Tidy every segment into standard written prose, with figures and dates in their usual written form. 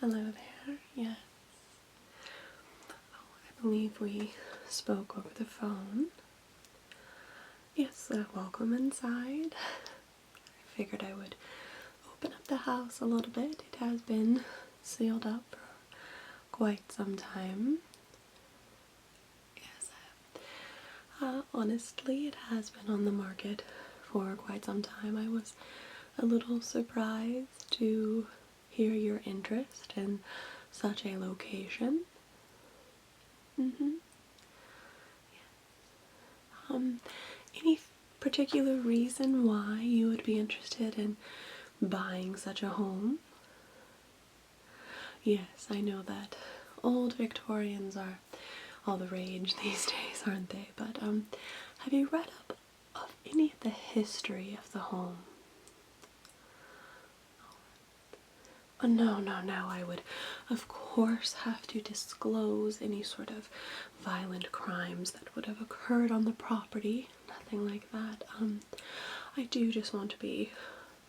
Hello there. Yes. Oh, I believe we spoke over the phone. Yes, welcome inside. I figured I would open up the house a little bit. It has been sealed up for quite some time. Yes, honestly, it has been on the market for quite some time. I was a little surprised to hear your interest in such a location. Any particular reason why you would be interested in buying such a home? Yes, I know that old Victorians are all the rage these days, aren't they? But have you read up of any of the history of the home? Oh, no, no, no. I would, of course, have to disclose any sort of violent crimes that would have occurred on the property. Nothing like that. I do just want to be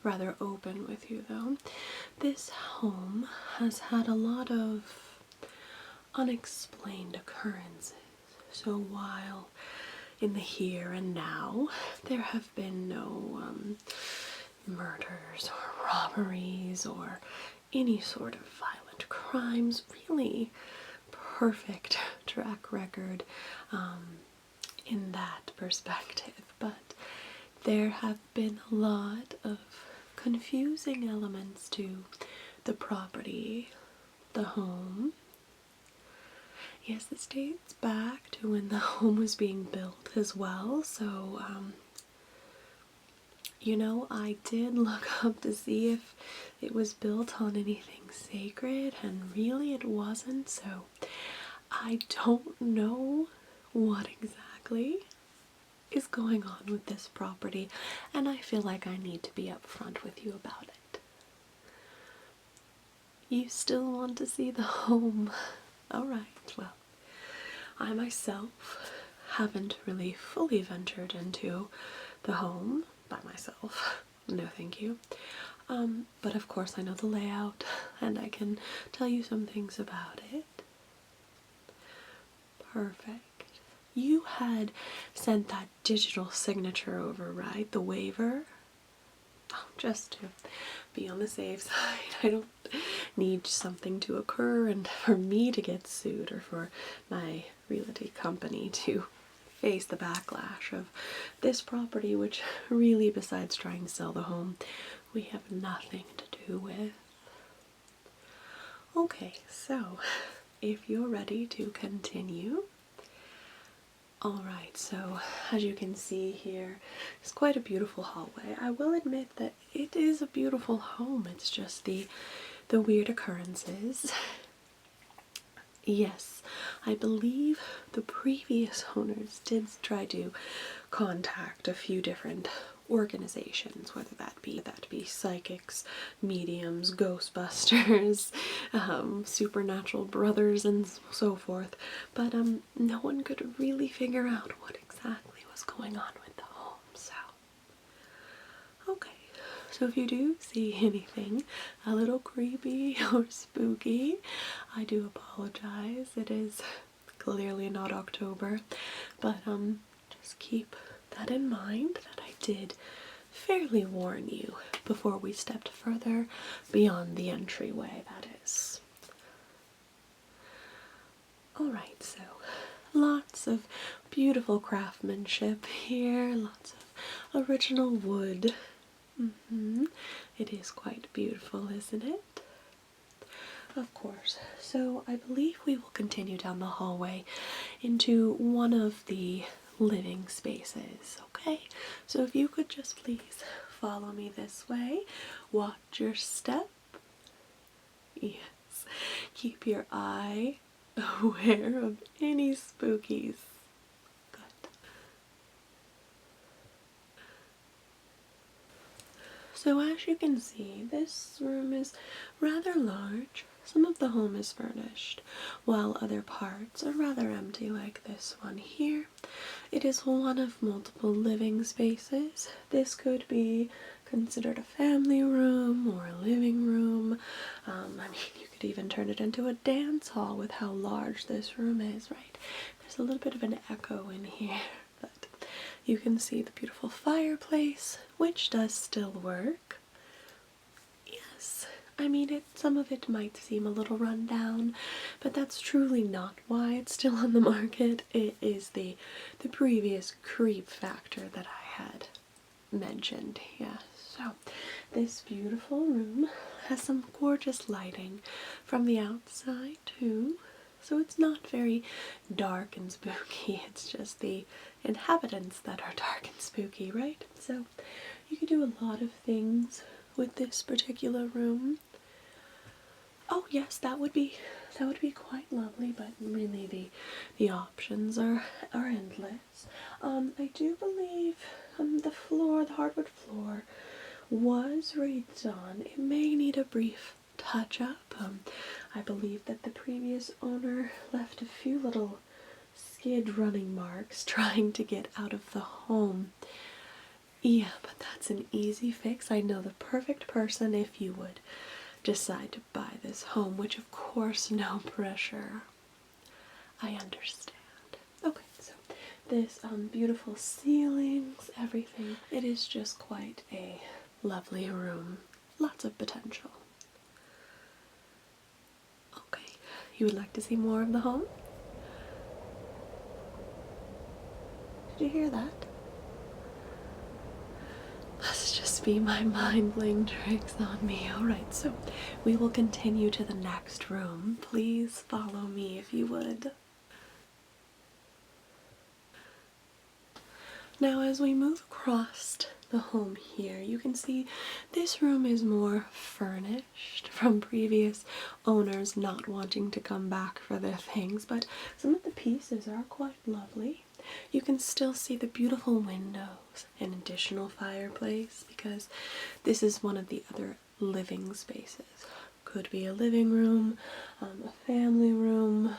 rather open with you, though. This home has had a lot of unexplained occurrences. So while in the here and now there have been no murders or robberies or any sort of violent crimes, really perfect track record in that perspective, but there have been a lot of confusing elements to the property, the home. Yes, this dates back to when the home was being built as well, so you know, I did look up to see if it was built on anything sacred, and really it wasn't, so I don't know what exactly is going on with this property, and I feel like I need to be upfront with you about it. You still want to see the home? Alright, well, I myself haven't really fully ventured into the home by myself. No thank you. But of course I know the layout and I can tell you some things about it. Perfect. You had sent that digital signature over, right? The waiver? Oh, just to be on the safe side. I don't need something to occur and for me to get sued or for my realty company to face the backlash of this property, which really, besides trying to sell the home, we have nothing to do with. Okay, so if you're ready to continue. Alright, so as you can see here, it's quite a beautiful hallway. I will admit that it is a beautiful home, it's just the weird occurrences. Yes, I believe the previous owners did try to contact a few different organizations, whether that be psychics, mediums, ghostbusters, supernatural brothers, and so forth, but no one could really figure out what exactly was going on with the home. So okay, so if you do see anything a little creepy or spooky, I do apologize. It is clearly not October, but just keep that in mind that I did fairly warn you before we stepped further beyond the entryway, that is. Alright, so lots of beautiful craftsmanship here, lots of original wood. It is quite beautiful, isn't it? Of course. So I believe we will continue down the hallway into one of the living spaces, okay? So if you could just please follow me this way, watch your step. Yes, keep your eye aware of any spookies. Good. So as you can see, this room is rather large. Some of the home is furnished, while other parts are rather empty, like this one here. It is one of multiple living spaces. This could be considered a family room or a living room. I mean, you could even turn it into a dance hall with how large this room is, right? There's a little bit of an echo in here, but you can see the beautiful fireplace, which does still work. Yes, I mean, some of it might seem a little run down, but that's truly not why it's still on the market. It is the previous creep factor that I had mentioned. Yeah, so this beautiful room has some gorgeous lighting from the outside too, so it's not very dark and spooky. It's just the inhabitants that are dark and spooky, right? So you could do a lot of things with this particular room. Oh yes, that would be quite lovely, but really the options are endless. I do believe the hardwood floor was redone. It may need a brief touch up. I believe that the previous owner left a few little skid running marks trying to get out of the home. Yeah, but that's an easy fix. I know the perfect person if you would decide to buy this home, which of course, no pressure. I understand. Okay, so this beautiful ceilings, everything. It is just quite a lovely room. Lots of potential. Okay, you would like to see more of the home? Did you hear that? Must just be my mind playing tricks on me. Alright, so we will continue to the next room. Please follow me if you would. Now as we move across the home here, you can see this room is more furnished from previous owners not wanting to come back for their things, but some of the pieces are quite lovely. You can still see the beautiful windows, an additional fireplace, because this is one of the other living spaces. Could be a living room, a family room,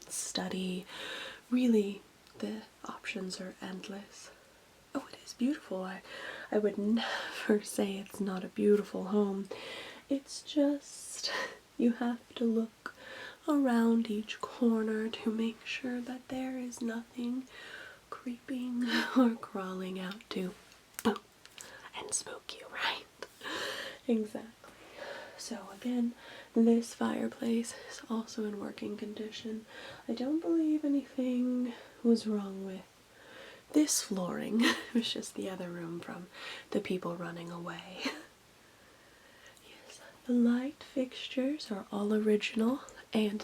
study. Really, the options are endless. Oh, it is beautiful. I would never say it's not a beautiful home. It's just you have to look around each corner to make sure that there is nothing creeping or crawling out to and spook you, right? Exactly. So again, this fireplace is also in working condition. I don't believe anything was wrong with this flooring. It was just the other room from the people running away. Yes, the light fixtures are all original, and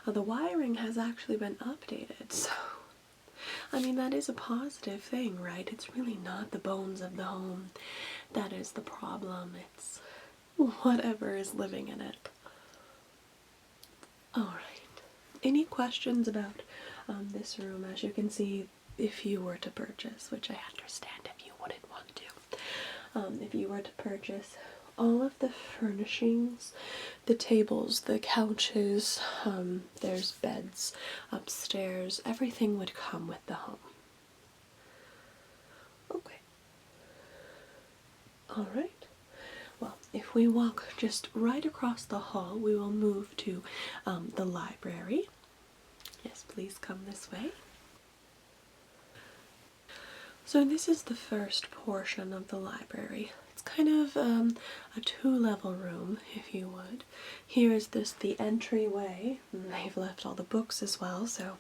the wiring has actually been updated, so I mean, that is a positive thing, right? It's really not the bones of the home that is the problem. It's whatever is living in it. Alright. Any questions about this room? As you can see, if you were to purchase, which I understand if you wouldn't want to, if you were to purchase all of the furnishings, the tables, the couches, there's beds upstairs, everything would come with the home. Okay. Alright. Well, if we walk just right across the hall, we will move to the library. Yes, please come this way. So this is the first portion of the library. It's kind of a two-level room, if you would. Here is the entryway. They've left all the books as well, so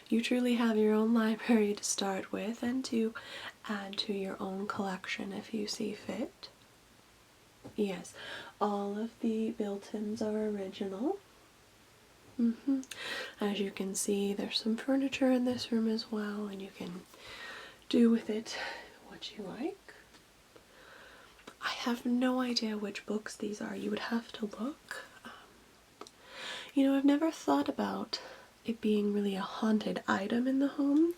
you truly have your own library to start with and to add to your own collection if you see fit. Yes, all of the built-ins are original. As you can see, there's some furniture in this room as well, and you can do with it what you like. I have no idea which books these are. You would have to look. You know, I've never thought about it being really a haunted item in the home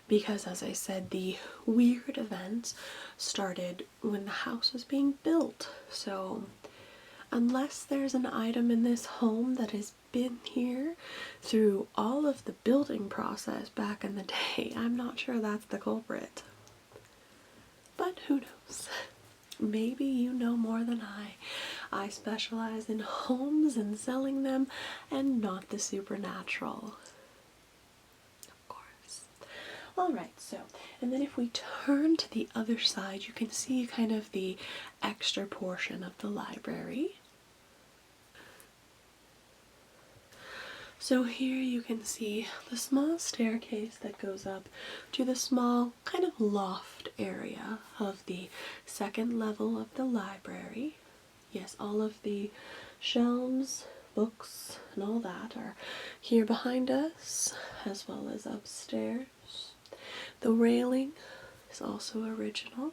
because, as I said, the weird events started when the house was being built. So unless there's an item in this home that has been here through all of the building process back in the day, I'm not sure that's the culprit. But who knows? Maybe you know more than I. I specialize in homes and selling them and not the supernatural. Of course. Alright, so, and then if we turn to the other side, you can see kind of the extra portion of the library. So here you can see the small staircase that goes up to the small kind of loft area of the second level of the library. Yes, all of the shelves, books, and all that are here behind us, as well as upstairs. The railing is also original.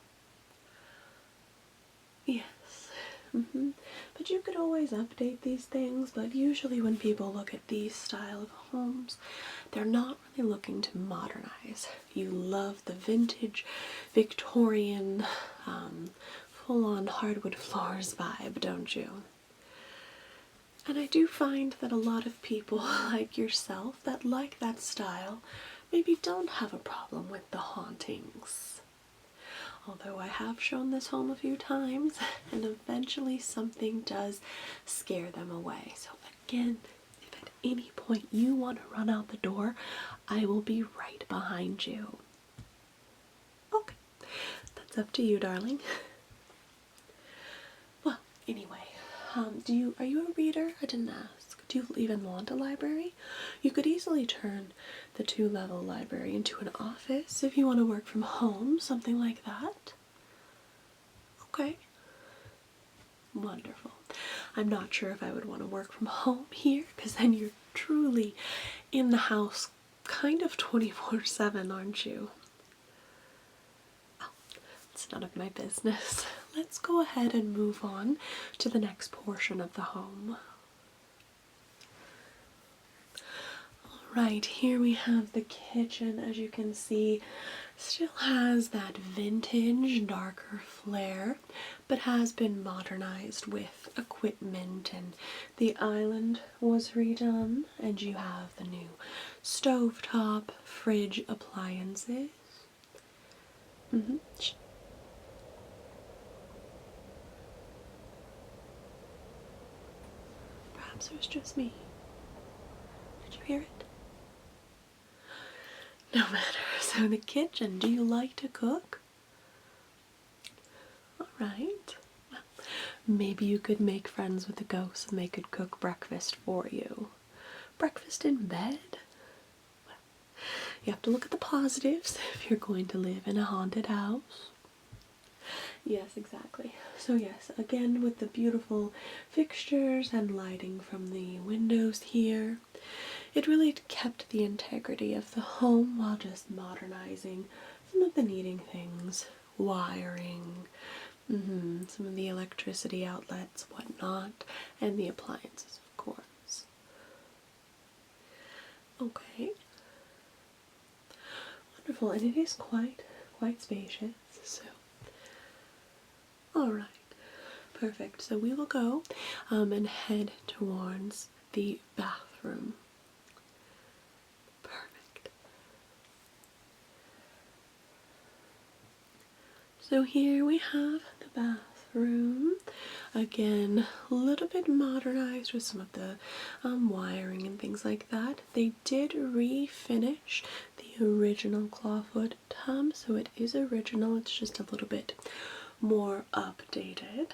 Yes. But you could always update these things, but usually when people look at these style of homes, they're not really looking to modernize. You love the vintage Victorian full-on hardwood floors vibe, don't you? And I do find that a lot of people like yourself that like that style maybe don't have a problem with the hauntings. Although I have shown this home a few times, and eventually something does scare them away. So again, if at any point you want to run out the door, I will be right behind you. Okay, that's up to you, darling. Well, anyway, are you a reader? I didn't ask. Do you even want a library? You could easily turn the 2-level library into an office if you want to work from home, something like that. Okay. Wonderful. I'm not sure if I would want to work from home here, because then you're truly in the house kind of 24/7, aren't you? Oh, it's none of my business. Let's go ahead and move on to the next portion of the home. Right, here we have the kitchen. As you can see, still has that vintage darker flair, but has been modernized with equipment, and the island was redone, and you have the new stovetop, fridge appliances. Perhaps it was just me. Did you hear it? No matter. So the kitchen, do you like to cook? Alright. Well, maybe you could make friends with the ghosts and they could cook breakfast for you. Breakfast in bed? Well, you have to look at the positives if you're going to live in a haunted house. Yes, exactly. So yes, again with the beautiful fixtures and lighting from the windows here, it really kept the integrity of the home while just modernizing some of the needing things, wiring, some of the electricity outlets, whatnot, and the appliances, of course. Okay. Wonderful, and it is quite spacious, so. Alright, perfect. So we will go and head towards the bathroom. Perfect. So here we have the bathroom. Again, a little bit modernized with some of the wiring and things like that. They did refinish the original clawfoot tub, so it is original. It's just a little bit more updated,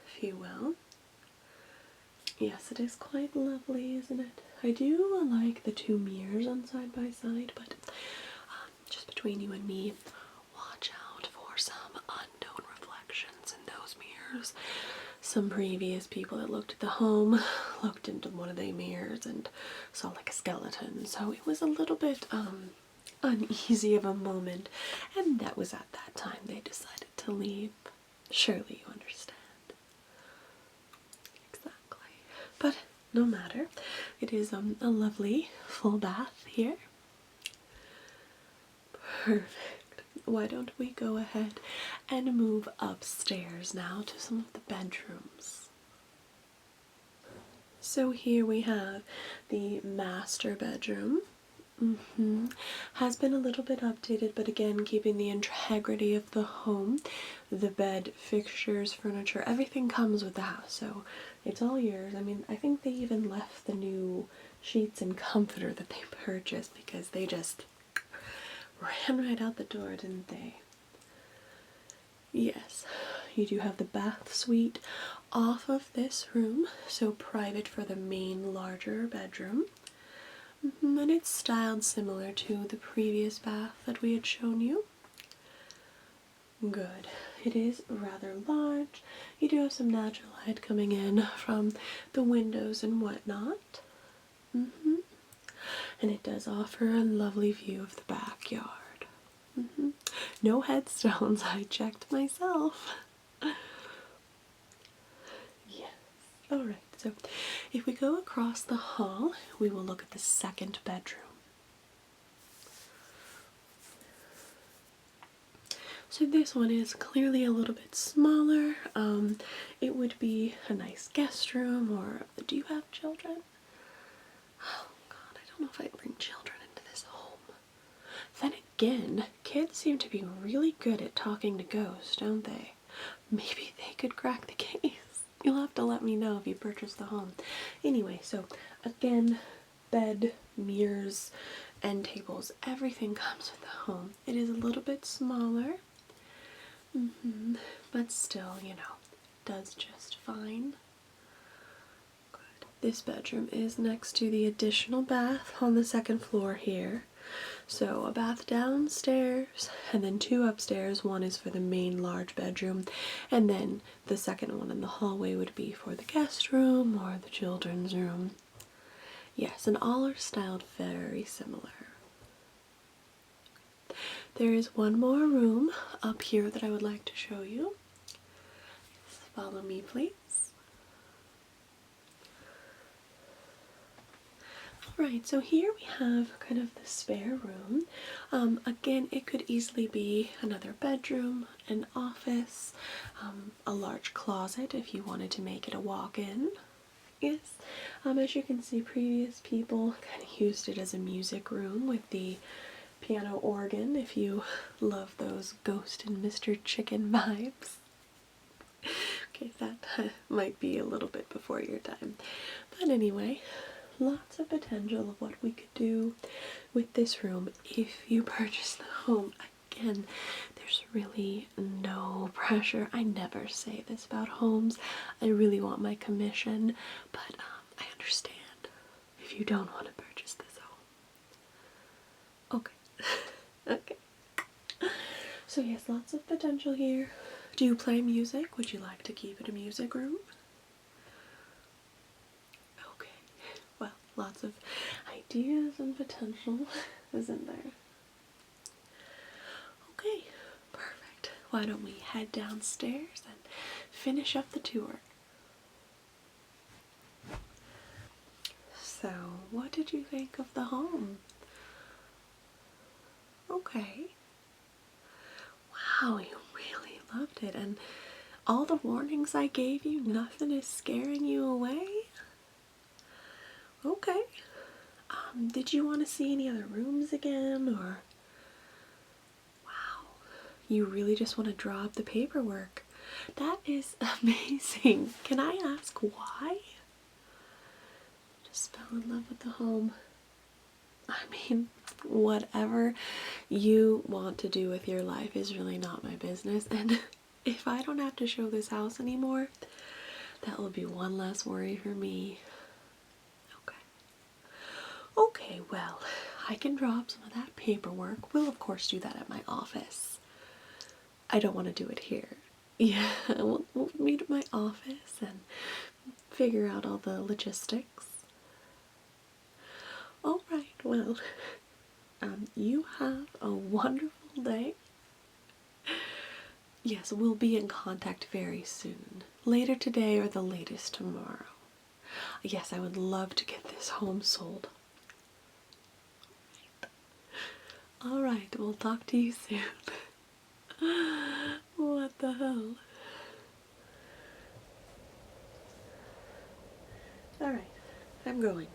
if you will. Yes, it is quite lovely, isn't it? I do like the 2 mirrors on side by side, but just between you and me, watch out for some unknown reflections in those mirrors. Some previous people that looked at the home looked into one of the mirrors and saw like a skeleton, so it was a little bit uneasy of a moment, and that was at that time they decided to leave. Surely you understand. Exactly. But no matter. It is a lovely full bath here. Perfect. Why don't we go ahead and move upstairs now to some of the bedrooms. So here we have the master bedroom. Has been a little bit updated, but again, keeping the integrity of the home. The bed, fixtures, furniture, everything comes with the house, so it's all yours. I mean, I think they even left the new sheets and comforter that they purchased because they just ran right out the door, didn't they? Yes, you do have the bath suite off of this room, so private for the main larger bedroom. And it's styled similar to the previous bath that we had shown you. Good. It is rather large. You do have some natural light coming in from the windows and whatnot. And it does offer a lovely view of the backyard. No headstones, I checked myself. Yes. Alright, so if we go across the hall, we will look at the second bedroom. So this one is clearly a little bit smaller. It would be a nice guest room, or do you have children? Oh God, I don't know if I'd bring children into this home. Then again, kids seem to be really good at talking to ghosts, don't they? Maybe they could crack the case. You'll have to let me know if you purchase the home. Anyway, so again, bed, mirrors, end tables, everything comes with the home. It is a little bit smaller, but still, you know, does just fine. Good. This bedroom is next to the additional bath on the second floor here. So a bath downstairs and then two upstairs. One is for the main large bedroom, and then the second one in the hallway would be for the guest room or the children's room. Yes, and all are styled very similar. There is one more room up here that I would like to show you. Follow me, please. Alright, so here we have kind of the spare room. Again, it could easily be another bedroom, an office, a large closet if you wanted to make it a walk-in. Yes, as you can see, previous people kind of used it as a music room with the piano organ, if you love those Ghost and Mr. Chicken vibes. Okay, that might be a little bit before your time. But anyway, lots of potential of what we could do with this room if you purchase the home. Again, there's really no pressure. I never say this about homes. I really want my commission, but I understand if you don't want to purchase this home. Okay. Okay. So yes, lots of potential here. Do you play music? Would you like to keep it a music room? Okay. Well, lots of ideas and potential, isn't there? Okay, perfect. Why don't we head downstairs and finish up the tour? So, what did you think of the home? Okay. Wow, you really loved it, and all the warnings I gave you, nothing is scaring you away? Okay. Did you want to see any other rooms again, or? Wow, you really just want to draw up the paperwork. That is amazing. Can I ask why? Just fell in love with the home. I mean, whatever you want to do with your life is really not my business, and if I don't have to show this house anymore, that will be one less worry for me. Okay. Okay, well, I can draw up some of that paperwork. We'll of course do that at my office. I don't want to do it here. Yeah, we'll meet at my office and figure out all the logistics. Alright, well, you have a wonderful day. Yes, we'll be in contact very soon. Later today or the latest tomorrow. Yes, I would love to get this home sold. Alright, we'll talk to you soon. What the hell? Alright, I'm going.